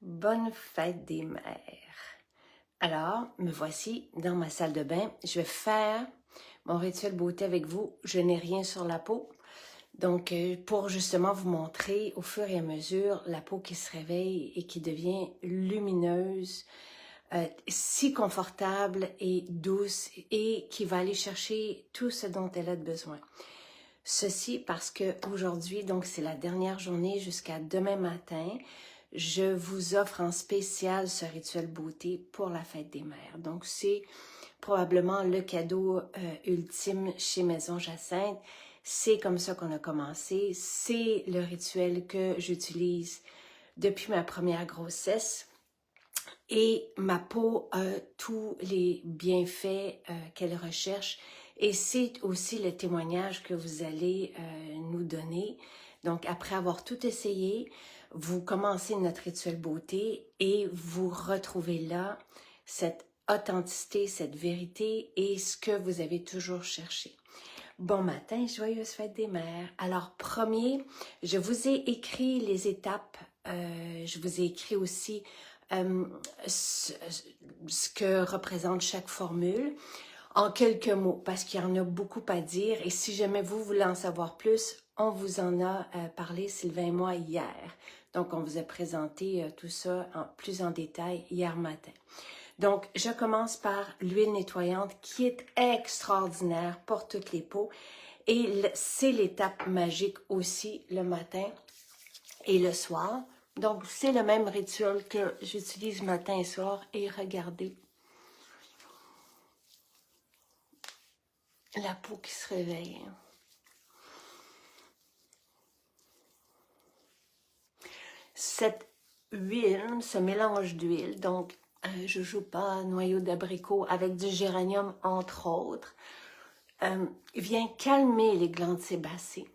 Bonne fête des mères. Alors, me voici dans ma salle de bain. Je vais faire mon rituel beauté avec vous. Je n'ai rien sur la peau. Donc, pour justement vous montrer au fur et à mesure la peau qui se réveille et qui devient lumineuse, si confortable et douce et qui va aller chercher tout ce dont elle a besoin. Ceci parce que aujourd'hui, donc c'est la dernière journée jusqu'à demain matin, je vous offre en spécial ce rituel beauté pour la fête des mères. Donc c'est probablement le cadeau ultime chez Maison Jacinthe. C'est comme ça qu'on a commencé. C'est le rituel que j'utilise depuis ma première grossesse. Et ma peau a tous les bienfaits qu'elle recherche. Et c'est aussi le témoignage que vous allez nous donner. Donc, après avoir tout essayé, vous commencez notre rituel beauté et vous retrouvez là cette authenticité, cette vérité et ce que vous avez toujours cherché. Bon matin, joyeuse fête des mères. Alors, premier, je vous ai écrit les étapes. Je vous ai écrit aussi ce que représente chaque formule en quelques mots, parce qu'il y en a beaucoup à dire. Et si jamais vous voulez en savoir plus, on vous en a parlé, Sylvain et moi, hier. Donc, on vous a présenté tout ça plus en détail hier matin. Donc, je commence par l'huile nettoyante qui est extraordinaire pour toutes les peaux. Et c'est l'étape magique aussi le matin et le soir. Donc, c'est le même rituel que j'utilise matin et soir. Et regardez la peau qui se réveille. Cette huile, ce mélange d'huile, donc jojoba, noyau d'abricot avec du géranium entre autres, vient calmer les glandes sébacées.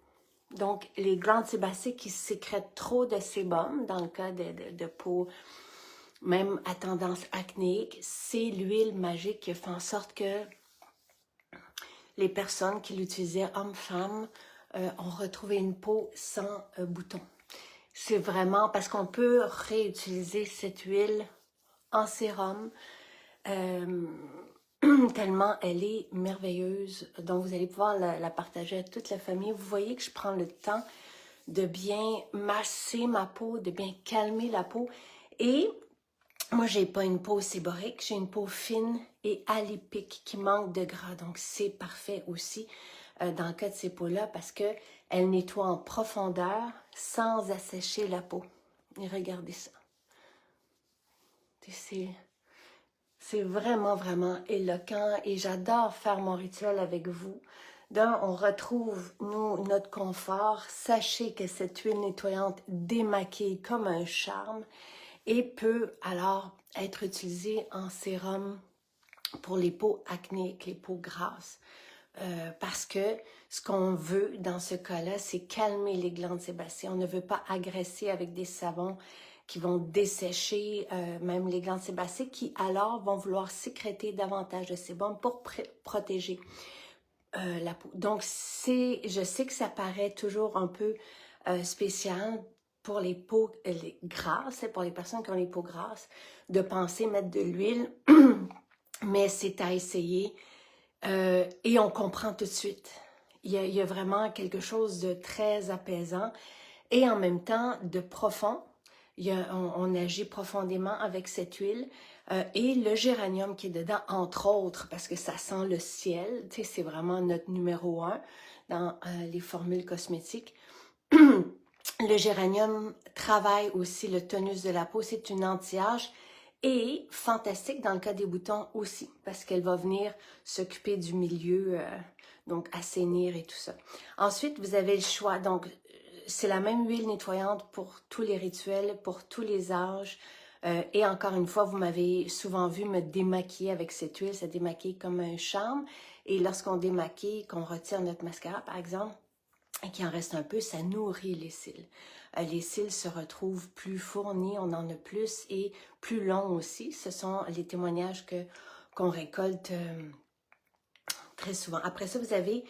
Donc, les glandes sébacées qui sécrètent trop de sébum, dans le cas de peau même à tendance acnéique, c'est l'huile magique qui fait en sorte que les personnes qui l'utilisaient, hommes-femmes, ont retrouvé une peau sans boutons. C'est vraiment parce qu'on peut réutiliser cette huile en sérum, tellement elle est merveilleuse. Donc, vous allez pouvoir la partager à toute la famille. Vous voyez que je prends le temps de bien masser ma peau, de bien calmer la peau. Et moi, j'ai pas une peau séborique, j'ai une peau fine et alipique qui manque de gras. Donc, c'est parfait aussi dans le cas de ces peaux-là parce qu'elles nettoient en profondeur sans assécher la peau. Et regardez ça. C'est vraiment, vraiment éloquent et j'adore faire mon rituel avec vous. On retrouve, nous, notre confort. Sachez que cette huile nettoyante démaquille comme un charme et peut alors être utilisée en sérum pour les peaux acnéiques, les peaux grasses. Parce que ce qu'on veut dans ce cas-là, c'est calmer les glandes sébacées. On ne veut pas agresser avec des savons qui vont dessécher même les glandes sébacées qui alors vont vouloir sécréter davantage de sébum pour protéger la peau. Donc, je sais que ça paraît toujours un peu spécial pour les peaux grasses, pour les personnes qui ont les peaux grasses, de penser mettre de l'huile, mais c'est à essayer et on comprend tout de suite. Il y a vraiment quelque chose de très apaisant et en même temps de profond. On agit profondément avec cette huile et le géranium qui est dedans, entre autres, parce que ça sent le ciel. Tu sais, c'est vraiment notre numéro 1 dans les formules cosmétiques. Le géranium travaille aussi le tonus de la peau. C'est une anti-âge et fantastique dans le cas des boutons aussi, parce qu'elle va venir s'occuper du milieu, donc assainir et tout ça. Ensuite, vous avez le choix. Donc, c'est la même huile nettoyante pour tous les rituels, pour tous les âges. Et encore une fois, vous m'avez souvent vu me démaquiller avec cette huile. Ça démaquille comme un charme. Et lorsqu'on démaquille, qu'on retire notre mascara, par exemple, et qu'il en reste un peu, ça nourrit les cils. Les cils se retrouvent plus fournis, on en a plus et plus longs aussi. Ce sont les témoignages qu'on récolte très souvent. Après ça, vous avez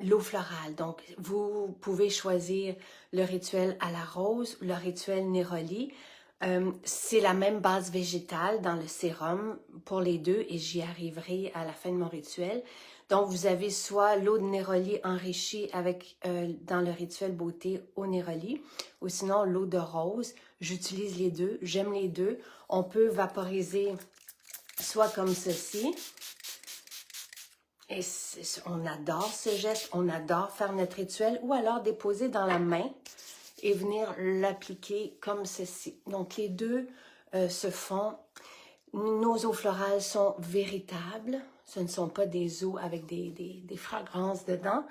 l'eau florale. Donc, vous pouvez choisir le rituel à la rose, le rituel Néroli. C'est la même base végétale dans le sérum pour les deux et j'y arriverai à la fin de mon rituel. Donc, vous avez soit l'eau de Néroli enrichie avec dans le rituel beauté au Néroli ou sinon l'eau de rose. J'utilise les deux, j'aime les deux. On peut vaporiser soit comme ceci. Et on adore ce geste, on adore faire notre rituel ou alors déposer dans la main et venir l'appliquer comme ceci. Donc, les deux se font. Nos eaux florales sont véritables. Ce ne sont pas des eaux avec des fragrances dedans.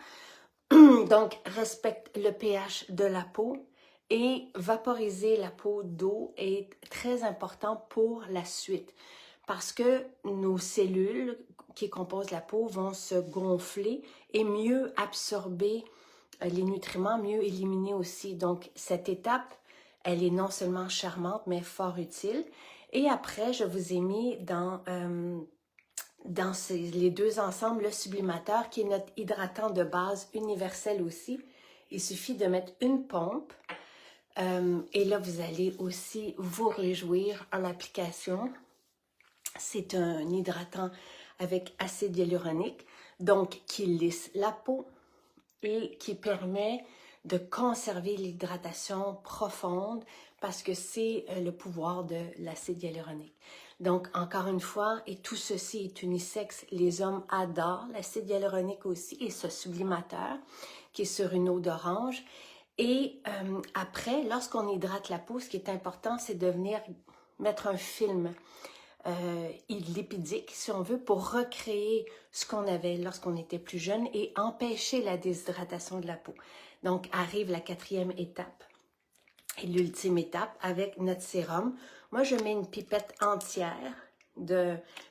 Donc, respecte le pH de la peau et vaporiser la peau d'eau est très important pour la suite parce que nos cellules qui composent la peau vont se gonfler et mieux absorber les nutriments, mieux éliminer aussi. Donc, cette étape, elle est non seulement charmante, mais fort utile. Et après, je vous ai mis dans les deux ensemble le sublimateur qui est notre hydratant de base universel aussi. Il suffit de mettre une pompe et là, vous allez aussi vous réjouir en application. C'est un hydratant avec acide hyaluronique, donc qui lisse la peau et qui permet de conserver l'hydratation profonde parce que c'est le pouvoir de l'acide hyaluronique. Donc, encore une fois, et tout ceci est unisexe, les hommes adorent l'acide hyaluronique aussi et ce sublimateur qui est sur une eau d'orange. Et après, lorsqu'on hydrate la peau, ce qui est important, c'est de venir mettre un film lipidique, si on veut, pour recréer ce qu'on avait lorsqu'on était plus jeune et empêcher la déshydratation de la peau. Donc, arrive la 4e étape et l'ultime étape avec notre sérum. Moi, je mets une pipette entière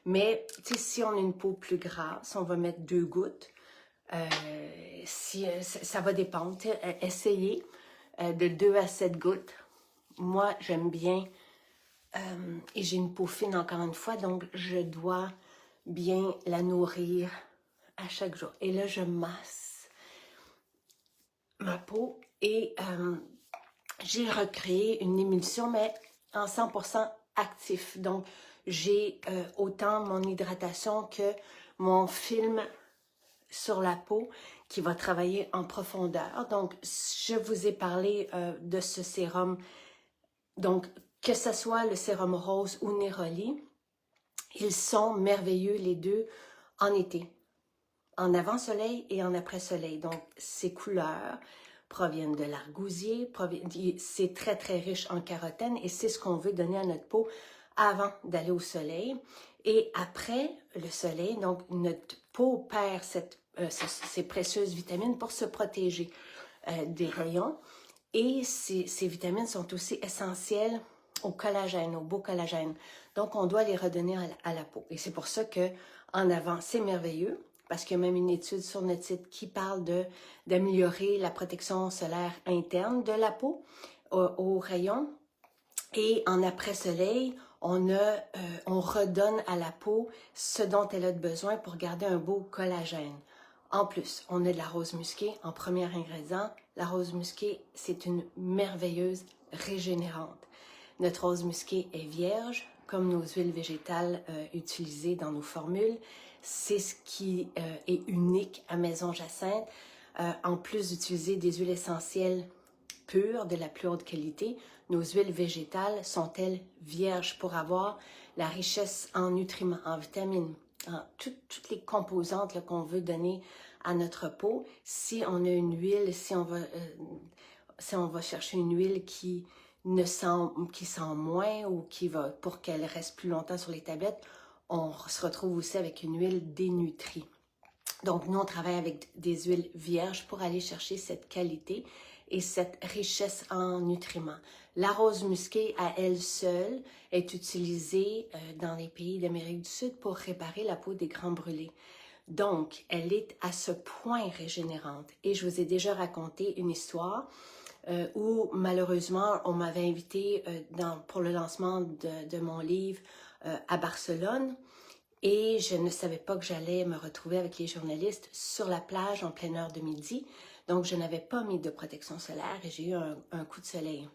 mais si on a une peau plus grasse, on va mettre 2 gouttes. Ça va dépendre. Essayez de 2 à 7 gouttes. Moi, j'aime bien et j'ai une peau fine encore une fois, donc je dois bien la nourrir à chaque jour. Et là, je masse ma peau et j'ai recréé une émulsion, mais en 100% actif. Donc, j'ai autant mon hydratation que mon film sur la peau qui va travailler en profondeur. Donc, je vous ai parlé de ce sérum. Donc, que ce soit le sérum rose ou Néroli, ils sont merveilleux les deux en été, en avant-soleil et en après-soleil. Donc, ces couleurs proviennent de l'argousier, c'est très très riche en carotène et c'est ce qu'on veut donner à notre peau avant d'aller au soleil. Et après le soleil, donc notre peau perd ces précieuses vitamines pour se protéger des rayons. Et ces vitamines sont aussi essentielles au collagène, au beau collagène. Donc, on doit les redonner à la peau. Et c'est pour ça que en avant, c'est merveilleux, parce qu'il y a même une étude sur notre site qui parle d'améliorer la protection solaire interne de la peau aux rayons. Et en après-soleil, on redonne à la peau ce dont elle a besoin pour garder un beau collagène. En plus, on a de la rose musquée en premier ingrédient. La rose musquée, c'est une merveilleuse régénérante. Notre rose musquée est vierge, comme nos huiles végétales utilisées dans nos formules. C'est ce qui est unique à Maison Jacinthe. En plus d'utiliser des huiles essentielles pures, de la plus haute qualité, nos huiles végétales sont-elles vierges pour avoir la richesse en nutriments, en vitamines, en toutes les composantes qu'on veut donner à notre peau. Si on a une huile, si on va chercher une huile qui sent moins ou pour qu'elle reste plus longtemps sur les tablettes, on se retrouve aussi avec une huile dénutrie. Donc, nous, on travaille avec des huiles vierges pour aller chercher cette qualité et cette richesse en nutriments. La rose musquée, à elle seule, est utilisée dans les pays d'Amérique du Sud pour réparer la peau des grands brûlés. Donc, elle est à ce point régénérante. Et je vous ai déjà raconté une histoire où, malheureusement, on m'avait invité pour le lancement de mon livre à Barcelone. Et je ne savais pas que j'allais me retrouver avec les journalistes sur la plage en pleine heure de midi. Donc, je n'avais pas mis de protection solaire et j'ai eu un coup de soleil.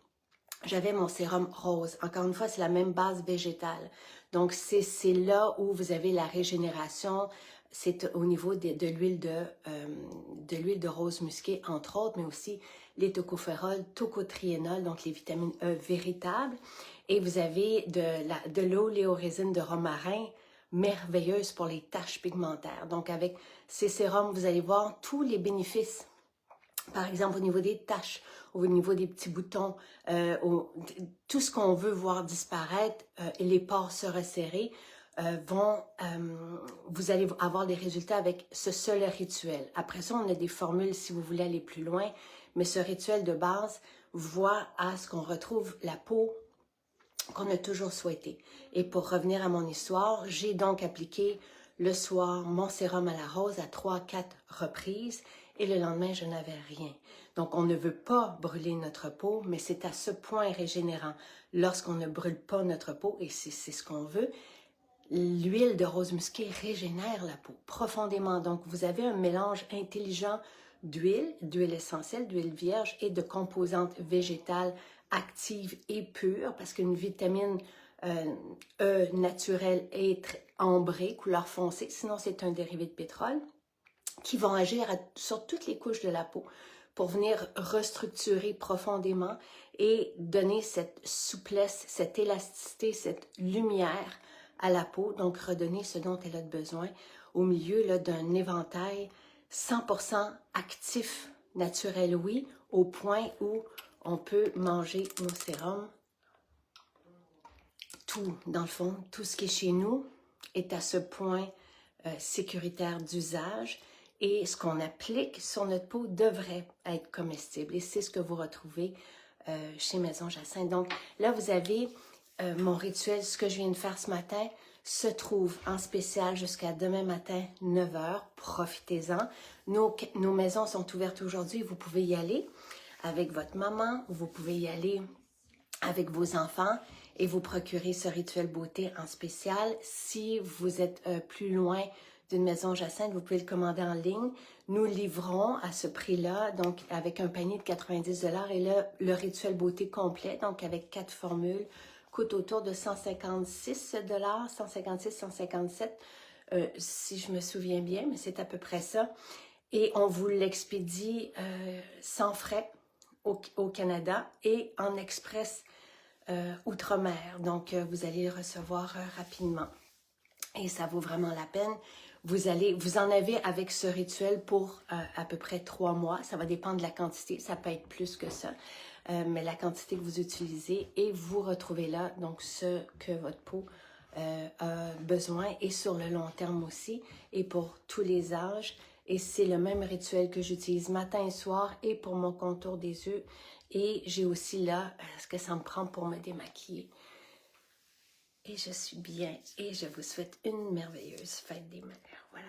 J'avais mon sérum rose. Encore une fois, c'est la même base végétale. Donc, c'est là où vous avez la régénération. C'est au niveau de l'huile de rose musquée, entre autres, mais aussi les tocophérols, tocotriénol, donc les vitamines E véritables. Et vous avez de l'oléorésine de romarin, merveilleuse pour les taches pigmentaires. Donc, avec ces sérums, vous allez voir tous les bénéfices. Par exemple, au niveau des taches, au niveau des petits boutons, tout ce qu'on veut voir disparaître et les pores se resserrer, vous allez avoir des résultats avec ce seul rituel. Après ça, on a des formules si vous voulez aller plus loin, mais ce rituel de base voit à ce qu'on retrouve la peau qu'on a toujours souhaité. Et pour revenir à mon histoire, j'ai donc appliqué le soir mon sérum à la rose à 3-4 reprises et le lendemain, je n'avais rien. Donc, on ne veut pas brûler notre peau, mais c'est à ce point régénérant. Lorsqu'on ne brûle pas notre peau, et c'est ce qu'on veut, l'huile de rose musquée régénère la peau profondément. Donc, vous avez un mélange intelligent d'huile essentielle, d'huile vierge et de composantes végétales actives et pures, parce qu'une vitamine E naturelle est ambrée, couleur foncée, sinon c'est un dérivé de pétrole, qui vont agir sur toutes les couches de la peau pour venir restructurer profondément et donner cette souplesse, cette élasticité, cette lumière à la peau, donc redonner ce dont elle a besoin au milieu d'un éventail 100% actif, naturel, oui, au point où on peut manger nos sérums. Tout, dans le fond, tout ce qui est chez nous est à ce point sécuritaire d'usage et ce qu'on applique sur notre peau devrait être comestible. Et c'est ce que vous retrouvez chez Maison Jacinthe. Donc là, vous avez mon rituel, ce que je viens de faire ce matin, se trouve en spécial jusqu'à demain matin, 9 h. Profitez-en. Nos maisons sont ouvertes aujourd'hui. Vous pouvez y aller avec votre maman, vous pouvez y aller avec vos enfants et vous procurer ce rituel beauté en spécial. Si vous êtes plus loin d'une Maison Jacinthe, vous pouvez le commander en ligne. Nous livrons à ce prix-là, donc avec un panier de 90 $ et là, le rituel beauté complet, donc avec 4 formules, coûte autour de 156 $, 156, 157 si je me souviens bien, mais c'est à peu près ça. Et on vous l'expédie sans frais au Canada et en express outre-mer. Donc, vous allez le recevoir rapidement. Et ça vaut vraiment la peine. Vous en avez avec ce rituel pour à peu près 3 mois. Ça va dépendre de la quantité. Ça peut être plus que ça. Mais la quantité que vous utilisez et vous retrouvez là, donc ce que votre peau a besoin et sur le long terme aussi et pour tous les âges. Et c'est le même rituel que j'utilise matin et soir et pour mon contour des yeux. Et j'ai aussi là ce que ça me prend pour me démaquiller. Et je suis bien et je vous souhaite une merveilleuse fête des mères. Voilà.